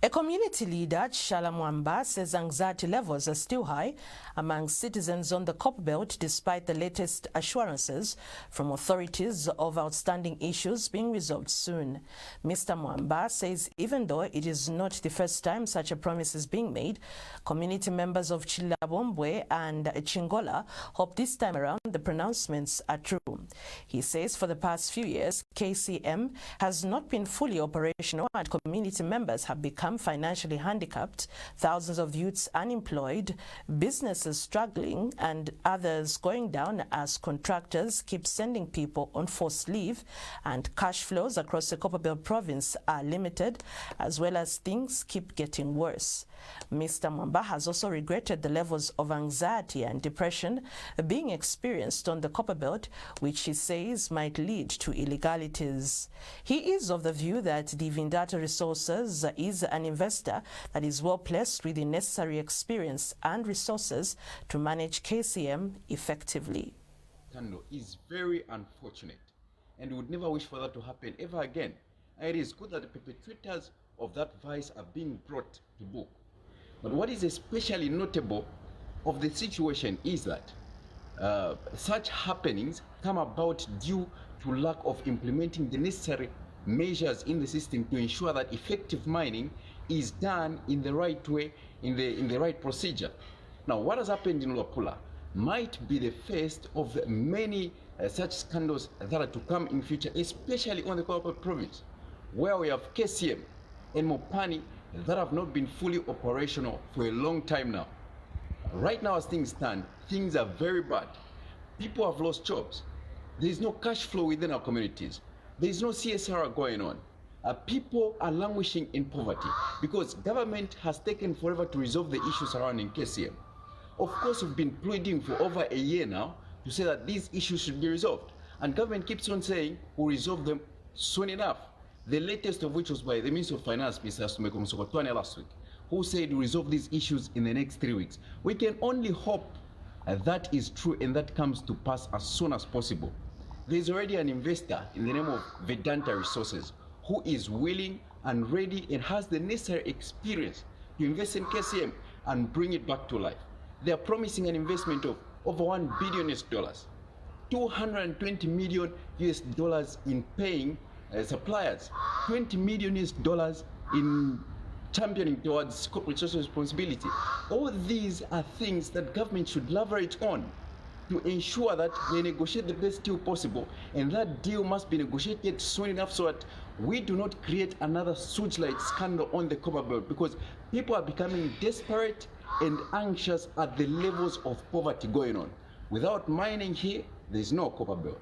A community leader, Chala Mwamba, says anxiety levels are still high among citizens on the Copperbelt despite the latest assurances from authorities of outstanding issues being resolved soon. Mr. Mwamba says even though it is not the first time such a promise is being made, community members of Chilabombwe and Chingola hope this time around the pronouncements are true. He says for the past few years, KCM has not been fully operational and community members have become financially handicapped, thousands of youths unemployed, businesses struggling, and others going down as contractors keep sending people on forced leave, and cash flows across the Copperbelt province are limited, as well as things keep getting worse. Mr. Mwamba has also regretted the levels of anxiety and depression being experienced on the Copperbelt, which he says might lead to illegalities. He is of the view that the Vindata Resources is an investor that is well placed with the necessary experience and resources to manage KCM effectively. Scandal is very unfortunate, and we would never wish for that to happen ever again. And it is good that the perpetrators of that vice are being brought to book. But what is especially notable of the situation is that such happenings come about due to lack of implementing the necessary measures in the system to ensure that effective mining is done in the right way, in the right procedure. Now, what has happened in Luapula might be the first of the many such scandals that are to come in future, especially on the Copperbelt province, where we have KCM and Mopani that have not been fully operational for a long time now. Right now, as things stand, things are very bad. People have lost jobs. There is no cash flow within our communities. There is no CSR going on. People are languishing in poverty because government has taken forever to resolve the issues surrounding KCM. Of course, we've been pleading for over a year now to say that these issues should be resolved. And government keeps on saying we'll resolve them soon enough. The latest of which was by the Minister of Finance, Mr. Sumeko last week, who said we'll resolve these issues in the next 3 weeks. We can only hope that is true and that comes to pass as soon as possible. There is already an investor in the name of Vedanta Resources who is willing and ready and has the necessary experience to invest in KCM and bring it back to life. They are promising an investment of over $1 billion, $220 million in paying suppliers, $20 million in championing towards corporate social responsibility. All these are things that government should leverage on to ensure that they negotiate the best deal possible, and that deal must be negotiated soon enough so that we do not create another sewage-like scandal on the Copperbelt, because people are becoming desperate and anxious at the levels of poverty going on. Without mining here, there is no Copperbelt.